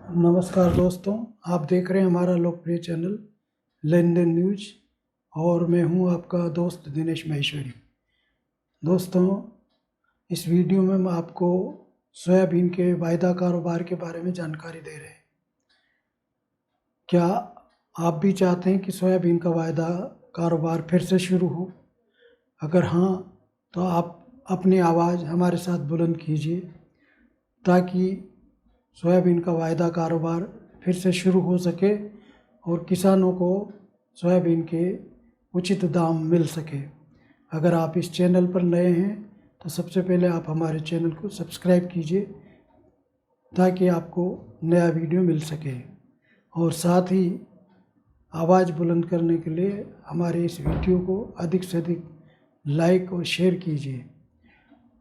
नमस्कार दोस्तों, आप देख रहे हैं हमारा लोकप्रिय चैनल लेन देन न्यूज और मैं हूं आपका दोस्त दिनेश माहेश्वरी। दोस्तों, इस वीडियो में मैं आपको सोयाबीन के वायदा कारोबार के बारे में जानकारी दे रहे हैं। क्या आप भी चाहते हैं कि सोयाबीन का वायदा कारोबार फिर से शुरू हो? अगर हाँ, तो आप अपनी आवाज़ हमारे साथ बुलंद कीजिए ताकि सोयाबीन का वायदा कारोबार फिर से शुरू हो सके और किसानों को सोयाबीन के उचित दाम मिल सके। अगर आप इस चैनल पर नए हैं तो सबसे पहले आप हमारे चैनल को सब्सक्राइब कीजिए ताकि आपको नया वीडियो मिल सके, और साथ ही आवाज़ बुलंद करने के लिए हमारे इस वीडियो को अधिक से अधिक लाइक और शेयर कीजिए।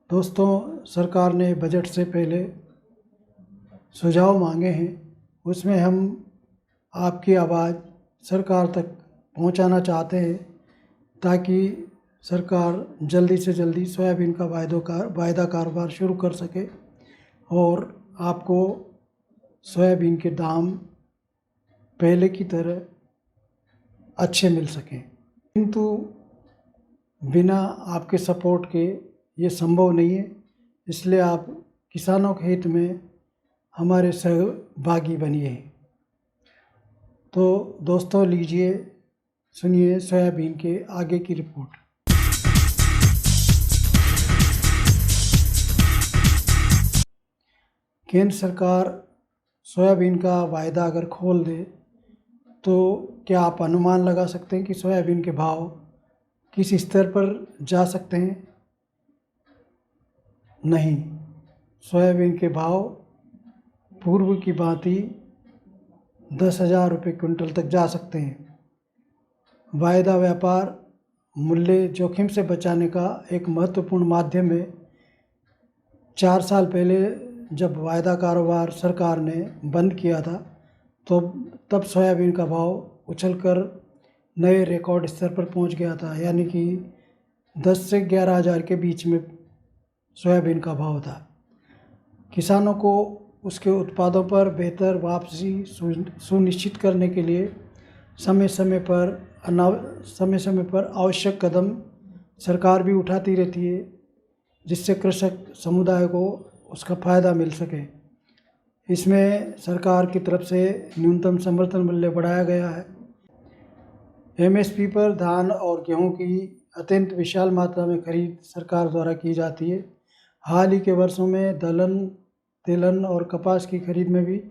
दोस्तों, सरकार ने बजट से पहले सुझाव मांगे हैं, उसमें हम आपकी आवाज़ सरकार तक पहुंचाना चाहते हैं ताकि सरकार जल्दी से जल्दी सोयाबीन का वायदा कारोबार शुरू कर सके और आपको सोयाबीन के दाम पहले की तरह अच्छे मिल सकें। किंतु बिना आपके सपोर्ट के ये संभव नहीं है, इसलिए आप किसानों के हित में हमारे सहभागी बनिए। तो दोस्तों, लीजिए सुनिए सोयाबीन के आगे की रिपोर्ट। केंद्र सरकार सोयाबीन का वायदा अगर खोल दे तो क्या आप अनुमान लगा सकते हैं कि सोयाबीन के भाव किस स्तर पर जा सकते हैं? नहीं, सोयाबीन के भाव पूर्व की भांति 10,000 रुपये क्विंटल तक जा सकते हैं। वायदा व्यापार मूल्य जोखिम से बचाने का एक महत्वपूर्ण माध्यम है। 4 साल पहले जब वायदा कारोबार सरकार ने बंद किया था तो तब सोयाबीन का भाव उछलकर नए रिकॉर्ड स्तर पर पहुंच गया था, यानी कि 10 से 11,000 के बीच में सोयाबीन का भाव था। किसानों को उसके उत्पादों पर बेहतर वापसी सुनिश्चित करने के लिए समय समय पर आवश्यक कदम सरकार भी उठाती रहती है, जिससे कृषक समुदाय को उसका फ़ायदा मिल सके। इसमें सरकार की तरफ से न्यूनतम समर्थन मूल्य बढ़ाया गया है। एमएसपी पर धान और गेहूं की अत्यंत विशाल मात्रा में खरीद सरकार द्वारा की जाती है। हाल ही के वर्षों में दलहन, तिलहन और कपास की खरीद में भी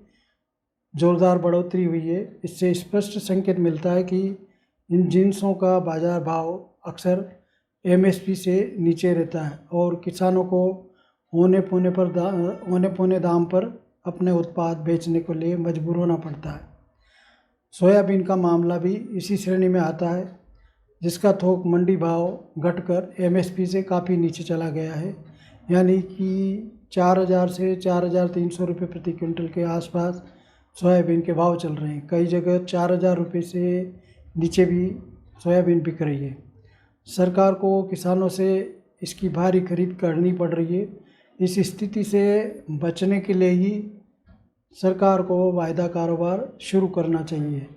जोरदार बढ़ोतरी हुई है। इससे स्पष्ट संकेत मिलता है कि इन जिन्सों का बाजार भाव अक्सर एमएसपी से नीचे रहता है और किसानों को होने पौने दाम पर अपने उत्पाद बेचने के लिए मजबूर होना पड़ता है। सोयाबीन का मामला भी इसी श्रेणी में आता है, जिसका थोक मंडी भाव घटकर एमएसपी से काफ़ी नीचे चला गया है, यानी कि 4,000 से 4,300 रुपये प्रति क्विंटल के आसपास सोयाबीन के भाव चल रहे हैं। कई जगह 4,000 रुपये से नीचे भी सोयाबीन बिक रही है। सरकार को किसानों से इसकी भारी खरीद करनी पड़ रही है। इस स्थिति से बचने के लिए ही सरकार को वायदा कारोबार शुरू करना चाहिए।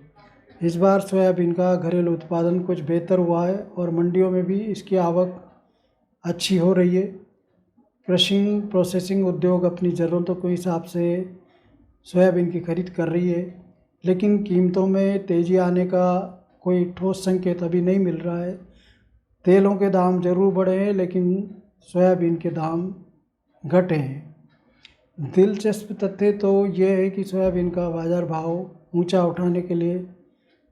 इस बार सोयाबीन का घरेलू उत्पादन कुछ बेहतर हुआ है और मंडियों में भी इसकी आवक अच्छी हो रही है। क्रशिंग प्रोसेसिंग उद्योग अपनी ज़रूरतों के हिसाब से सोयाबीन की खरीद कर रही है, लेकिन कीमतों में तेज़ी आने का कोई ठोस संकेत अभी नहीं मिल रहा है। तेलों के दाम ज़रूर बढ़े हैं, लेकिन सोयाबीन के दाम घटे हैं। दिलचस्प तथ्य तो ये है कि सोयाबीन का बाज़ार भाव ऊंचा उठाने के लिए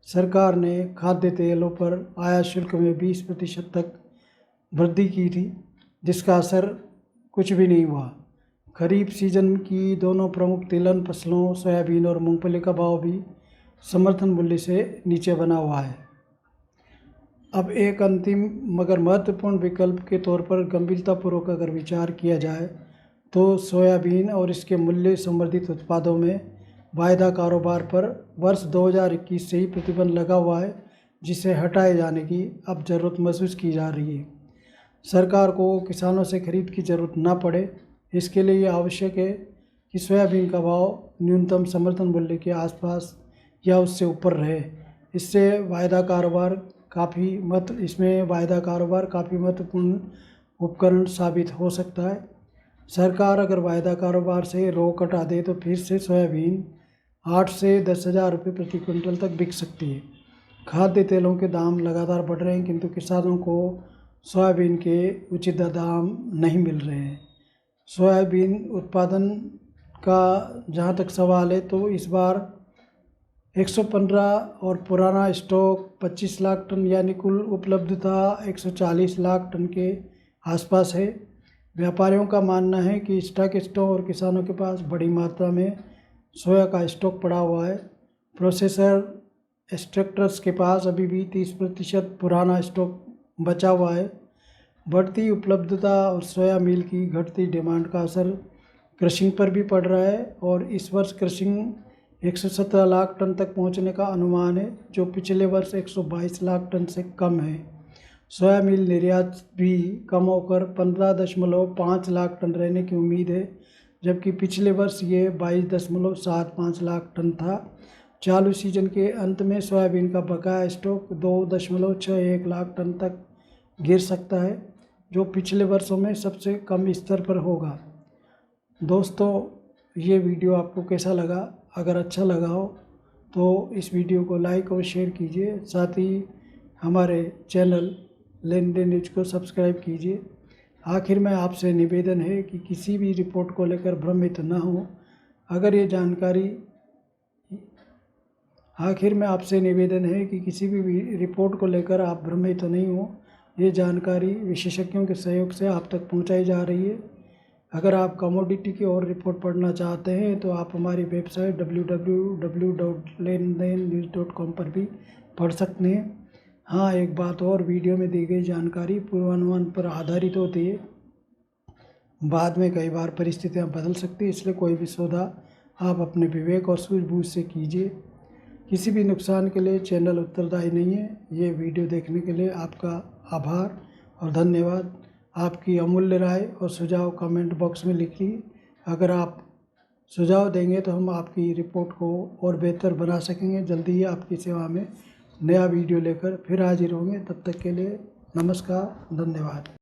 सरकार ने खाद्य तेलों पर आयात शुल्क में 20% तक वृद्धि की थी, जिसका असर कुछ भी नहीं हुआ। खरीफ सीजन की दोनों प्रमुख तिलहन फसलों सोयाबीन और मूंगफली का भाव भी समर्थन मूल्य से नीचे बना हुआ है। अब एक अंतिम मगर महत्वपूर्ण विकल्प के तौर पर गंभीरतापूर्वक अगर विचार किया जाए तो सोयाबीन और इसके मूल्य संवर्धित उत्पादों में वायदा कारोबार पर वर्ष 2021 से ही प्रतिबंध लगा हुआ है, जिसे हटाए जाने की अब ज़रूरत महसूस की जा रही है। सरकार को किसानों से खरीद की ज़रूरत ना पड़े, इसके लिए ये आवश्यक है कि सोयाबीन का भाव न्यूनतम समर्थन मूल्य के आसपास या उससे ऊपर रहे। इसमें वायदा कारोबार काफ़ी महत्वपूर्ण उपकरण साबित हो सकता है। सरकार अगर वायदा कारोबार से रोक हटा दे तो फिर से सोयाबीन 8 से 10 हज़ार रुपये प्रति क्विंटल तक बिक सकती है। खाद्य तेलों के दाम लगातार बढ़ रहे हैं, किंतु किसानों को सोयाबीन के उचित दाम नहीं मिल रहे हैं। सोयाबीन उत्पादन का जहाँ तक सवाल है तो इस बार 115 और पुराना स्टॉक 25 लाख टन यानी कुल उपलब्धता 140 लाख टन के आसपास है। व्यापारियों का मानना है कि स्टॉकिस्टों और किसानों के पास बड़ी मात्रा में सोया का स्टॉक पड़ा हुआ है। प्रोसेसर एक्सट्रैक्टर्स के पास अभी भी 30% पुराना स्टॉक बचा हुआ है। बढ़ती उपलब्धता और सोया मील की घटती डिमांड का असर क्रशिंग पर भी पड़ रहा है और इस वर्ष क्रशिंग 117 लाख टन तक पहुंचने का अनुमान है, जो पिछले वर्ष 122 लाख टन से कम है। सोया मील निर्यात भी कम होकर 15.5 लाख टन रहने की उम्मीद है, जबकि पिछले वर्ष ये 22.75 लाख टन था। चालू सीजन के अंत में सोयाबीन का बकाया स्टॉक 2.61 लाख टन तक गिर सकता है, जो पिछले वर्षों में सबसे कम स्तर पर होगा। दोस्तों, ये वीडियो आपको कैसा लगा? अगर अच्छा लगा हो तो इस वीडियो को लाइक और शेयर कीजिए। साथ ही हमारे चैनल लेन देन न्यूज को सब्सक्राइब कीजिए। आखिर में आपसे निवेदन है कि किसी भी रिपोर्ट को लेकर भ्रमित ना हो। अगर ये जानकारी आखिर में आपसे निवेदन है कि किसी भी रिपोर्ट को लेकर आप भ्रमित नहीं हो। ये जानकारी विशेषज्ञों के सहयोग से आप तक पहुंचाई जा रही है। अगर आप कमोडिटी की और रिपोर्ट पढ़ना चाहते हैं तो आप हमारी वेबसाइट www.lendennews.com पर भी पढ़ सकते हैं। हाँ, एक बात और, वीडियो में दी गई जानकारी पूर्वानुमान पर आधारित होती है। बाद में कई बार परिस्थितियाँ बदल सकती है, इसलिए कोई भी सौदा आप अपने विवेक और सूझबूझ से कीजिए। किसी भी नुकसान के लिए चैनल उत्तरदायी नहीं है। ये वीडियो देखने के लिए आपका आभार और धन्यवाद। आपकी अमूल्य राय और सुझाव कमेंट बॉक्स में लिखिए। अगर आप सुझाव देंगे तो हम आपकी रिपोर्ट को और बेहतर बना सकेंगे। जल्दी ही आपकी सेवा में नया वीडियो लेकर फिर हाजिर होंगे। तब तक के लिए नमस्कार, धन्यवाद।